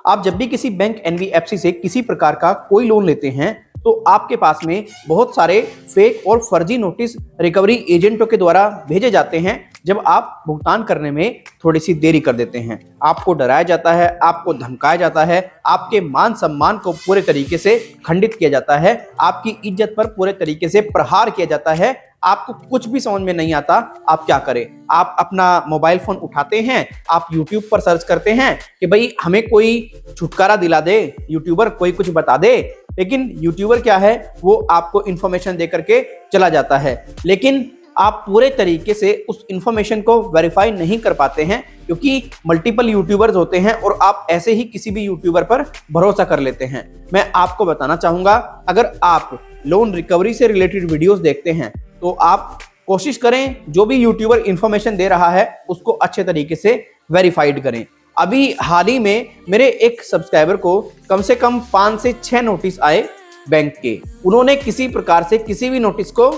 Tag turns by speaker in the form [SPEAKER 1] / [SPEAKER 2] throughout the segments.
[SPEAKER 1] आप जब भी किसी बैंक एनबीएफसी से किसी प्रकार का कोई लोन लेते हैं तो आपके पास में बहुत सारे फेक और फर्जी नोटिस रिकवरी एजेंटों के द्वारा भेजे जाते हैं। जब आप भुगतान करने में थोड़ी सी देरी कर देते हैं, आपको डराया जाता है, आपको धमकाया जाता है, आपके मान सम्मान को पूरे तरीके से खंडित किया जाता है, आपकी इज्जत पर पूरे तरीके से प्रहार किया जाता है। आपको कुछ भी समझ में नहीं आता, आप क्या करें? आप अपना मोबाइल फोन उठाते हैं, आप यूट्यूब पर सर्च करते हैं कि भाई हमें कोई छुटकारा दिला दे, यूट्यूबर कोई कुछ बता दे। लेकिन यूट्यूबर क्या है, वो आपको इंफॉर्मेशन दे करके चला जाता है, लेकिन आप पूरे तरीके से उस इंफॉर्मेशन को वेरीफाई नहीं कर पाते हैं, क्योंकि मल्टीपल यूट्यूबर्स होते हैं और आप ऐसे ही किसी भी यूट्यूबर पर भरोसा कर लेते हैं। मैं आपको बताना चाहूंगा, अगर आप लोन रिकवरी से रिलेटेड वीडियोस देखते हैं तो आप कोशिश करें जो भी यूट्यूबर इंफॉर्मेशन दे रहा है उसको अच्छे तरीके से वेरीफाइड करें। अभी हाल ही में मेरे एक सब्सक्राइबर को कम से कम 5 से 6 नोटिस आए बैंक के। उन्होंने किसी प्रकार से किसी भी नोटिस को,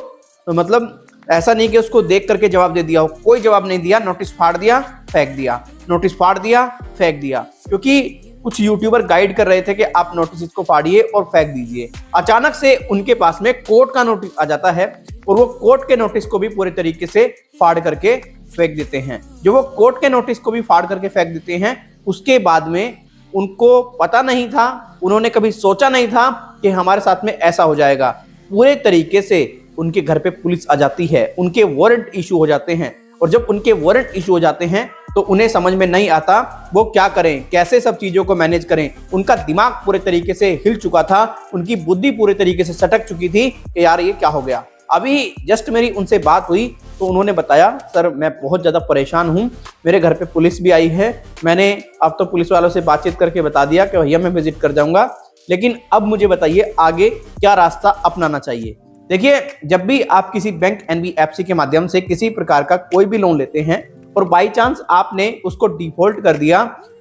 [SPEAKER 1] मतलब ऐसा नहीं कि उसको देख करके जवाब दे दिया हो, कोई जवाब नहीं दिया, नोटिस फाड़ दिया फेंक दिया, नोटिस फाड़ दिया फेंक दिया। क्योंकि कुछ यूट्यूबर गाइड कर रहे थे कि आप नोटिस इसको फाड़िए और फेंक दीजिए। अचानक से उनके पास में कोर्ट का नोटिस आ जाता है और वो कोर्ट के नोटिस को भी पूरे तरीके से फाड़ करके फेंक देते हैं। जो वो कोर्ट के नोटिस को भी फाड़ करके फेंक देते हैं, उसके बाद में उनको पता नहीं था, उन्होंने कभी सोचा नहीं था कि हमारे साथ में ऐसा हो जाएगा। पूरे तरीके से उनके घर पे पुलिस आ जाती है, उनके वारंट इशू हो जाते हैं, और जब उनके वारंट इशू हो जाते हैं तो उन्हें समझ में नहीं आता वो क्या करें, कैसे सब चीजों को मैनेज करें। उनका दिमाग पूरे तरीके से हिल चुका था, उनकी बुद्धि पूरे तरीके से सटक चुकी थी कि यार ये क्या हो गया। अभी जस्ट मेरी उनसे बात हुई तो उन्होंने बताया, सर मैं बहुत ज़्यादा परेशान हूँ, मेरे घर पे पुलिस भी आई है, मैंने अब तो पुलिस वालों से बातचीत करके बता दिया कि भैया मैं विजिट कर जाऊँगा, लेकिन अब मुझे बताइए आगे क्या रास्ता अपनाना चाहिए। देखिए, जब भी आप किसी बैंक एनबीएफसी के माध्यम से किसी प्रकार का कोई भी लोन लेते हैं और बाई चांस आपने उसको डिफॉल्ट कर दिया,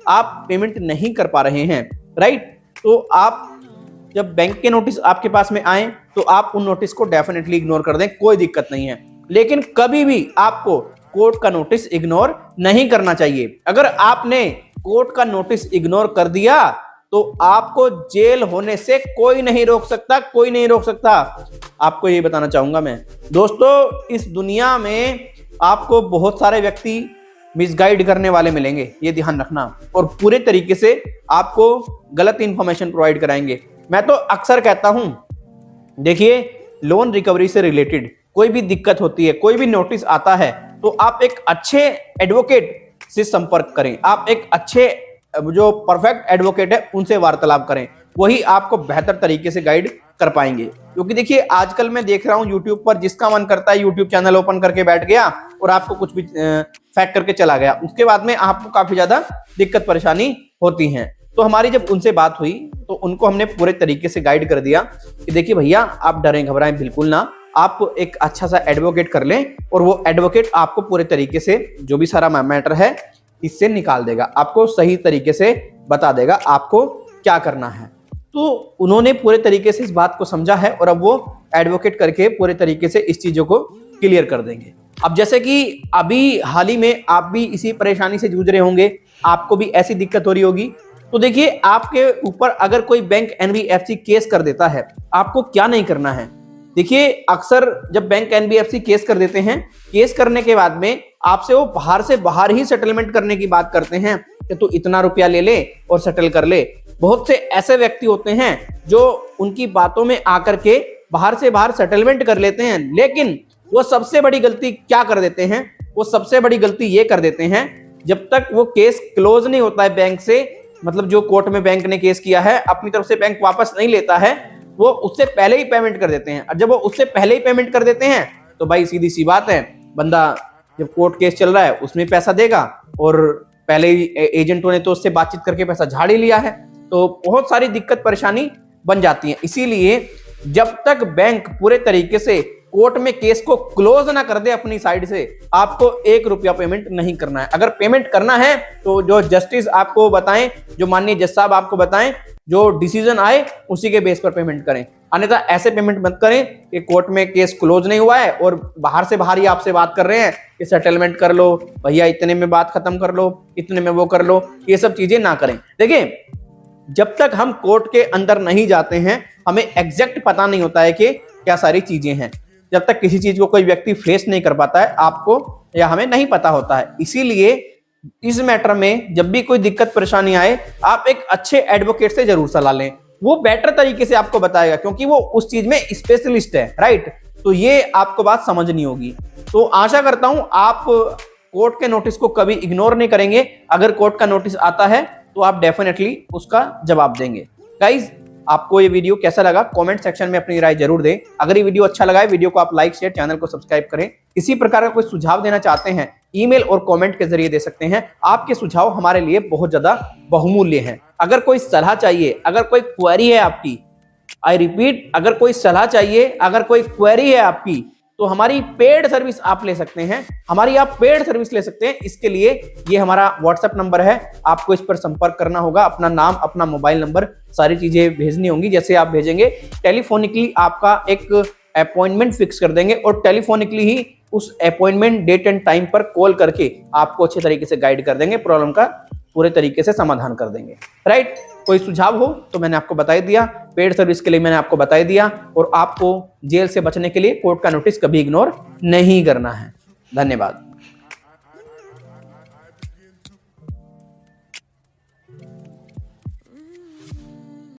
[SPEAKER 1] आप पेमेंट नहीं कर पा रहे हैं, राइट, तो आप जब बैंक के नोटिस आपके पास में आए तो आप उन नोटिस को डेफिनेटली इग्नोर कर दें, कोई दिक्कत नहीं है। लेकिन कभी भी आपको कोर्ट का नोटिस इग्नोर नहीं करना चाहिए। अगर आपने कोर्ट का नोटिस इग्नोर कर दिया तो आपको जेल होने से कोई नहीं रोक सकता, कोई नहीं रोक सकता। आपको ये बताना चाहूंगा मैं, दोस्तों इस दुनिया में आपको बहुत सारे व्यक्ति मिसगाइड करने वाले मिलेंगे, ये ध्यान रखना, और पूरे तरीके से आपको गलत इंफॉर्मेशन प्रोवाइड कराएंगे। मैं तो अक्सर कहता हूं, देखिए लोन रिकवरी से रिलेटेड कोई भी दिक्कत होती है, कोई भी नोटिस आता है, तो आप एक अच्छे एडवोकेट से संपर्क करें, आप एक अच्छे जो परफेक्ट एडवोकेट है उनसे वार्तालाप करें, वही आपको बेहतर तरीके से गाइड कर पाएंगे। क्योंकि देखिए आजकल मैं देख रहा हूं यूट्यूब पर जिसका मन करता है यूट्यूब चैनल ओपन करके बैठ गया और आपको कुछ भी फेंक करके चला गया, उसके बाद में आपको काफी ज्यादा दिक्कत परेशानी होती है। तो हमारी जब उनसे बात हुई तो उनको हमने पूरे तरीके से गाइड कर दिया कि देखिए भैया आप डरें घबराएं बिल्कुल ना, आप एक अच्छा सा एडवोकेट कर लें और वो एडवोकेट आपको पूरे तरीके से जो भी सारा मैटर है इससे निकाल देगा, आपको सही तरीके से बता देगा आपको क्या करना है। तो उन्होंने पूरे तरीके से इस बात को समझा है और अब वो एडवोकेट करके पूरे तरीके से इस चीजों को क्लियर कर देंगे। अब जैसे कि अभी हाल ही में आप भी इसी परेशानी से जूझ रहे होंगे, आपको भी ऐसी दिक्कत हो रही होगी, तो देखिए आपके ऊपर अगर कोई बैंक एनबीएफसी केस कर देता है, आपको क्या नहीं करना है। देखिए अक्सर जब बैंक एनबीएफसी केस कर देते हैं, केस करने के बाद में आपसे वो बाहर ही सेटलमेंट करने की बात करते हैं कि तू इतना रुपया ले ले और सेटल कर ले। बहुत से ऐसे व्यक्ति होते हैं जो उनकी बातों में आकर के बाहर से बाहर सेटलमेंट कर लेते हैं, लेकिन वो सबसे बड़ी गलती क्या कर देते हैं, वो सबसे बड़ी गलती ये कर देते हैं, जब तक वो केस क्लोज नहीं होता है बैंक से, मतलब जो कोर्ट में बैंक ने केस किया है अपनी तरफ से बैंक वापस नहीं लेता है, वो उससे पहले ही पेमेंट कर देते हैं। और जब वो उससे पहले ही पेमेंट कर देते हैं तो भाई सीधी सी बात है, बंदा जब कोर्ट केस चल रहा है उसमें पैसा देगा और पहले ही एजेंटों ने तो उससे बातचीत करके पैसा झाड़ ही लिया है, तो बहुत सारी दिक्कत परेशानी बन जाती है। इसीलिए जब तक बैंक पूरे तरीके से कोर्ट में केस को क्लोज ना कर दे अपनी साइड से, आपको 1 रुपया पेमेंट नहीं करना है। अगर पेमेंट करना है तो जो जस्टिस आपको बताएं, जो माननीय जज साहब आपको बताएं, जो डिसीजन आए उसी के बेस पर पेमेंट करें, अन्यथा ऐसे पेमेंट मत करें कि कोर्ट में केस क्लोज नहीं हुआ है और बाहर से बाहर ही आपसे बात कर रहे हैं कि सेटलमेंट कर लो भैया, इतने में बात खत्म कर लो, इतने में वो कर लो, ये सब चीजें ना करें। देखिए जब तक हम कोर्ट के अंदर नहीं जाते हैं हमें एग्जैक्ट पता नहीं होता है कि क्या सारी चीजें हैं। जब तक किसी चीज को कोई व्यक्ति फेस नहीं कर पाता है, आपको या हमें नहीं पता होता है। इसीलिए इस मैटर में जब भी कोई दिक्कत परेशानी आए, आप एक अच्छे एडवोकेट से जरूर सलाह लें। वो बेटर तरीके से आपको बताएगा, क्योंकि वो उस चीज में स्पेशलिस्ट है, राइट। तो ये आपको बात समझनी होगी। तो आशा करता हूं आप कोर्ट के नोटिस को कभी इग्नोर नहीं करेंगे। अगर कोर्ट का नोटिस आता है तो आप डेफिनेटली उसका जवाब देंगे। गाइज, आपको ये वीडियो कैसा लगा कमेंट सेक्शन में अपनी राय जरूर दें। अगर ये वीडियो अच्छा लगा है, वीडियो को आप लाइक शेयर, चैनल को सब्सक्राइब करें। इसी प्रकार का कोई सुझाव देना चाहते हैं, ईमेल और कमेंट के जरिए दे सकते हैं। आपके सुझाव हमारे लिए बहुत ज्यादा बहुमूल्य हैं। अगर कोई सलाह चाहिए, अगर कोई क्वेरी है आपकी, आई रिपीट, अगर कोई सलाह चाहिए, अगर कोई क्वेरी है आपकी, तो हमारी पेड सर्विस आप ले सकते हैं। हमारी आप पेड सर्विस ले सकते हैं। इसके लिए ये हमारा व्हाट्सएप नंबर है, आपको इस पर संपर्क करना होगा। अपना नाम, अपना मोबाइल नंबर, सारी चीजें भेजनी होंगी। जैसे आप भेजेंगे, टेलीफोनिकली आपका एक अपॉइंटमेंट फिक्स कर देंगे और टेलीफोनिकली ही उस अपॉइंटमेंट डेट एंड टाइम पर कॉल करके आपको अच्छे तरीके से गाइड कर देंगे, प्रॉब्लम का पूरे तरीके से समाधान कर देंगे, राइट। कोई सुझाव हो तो मैंने आपको बता दिया, पेड सर्विस के लिए मैंने आपको बता दिया, और आपको जेल से बचने के लिए कोर्ट का नोटिस कभी इग्नोर नहीं करना है। धन्यवाद।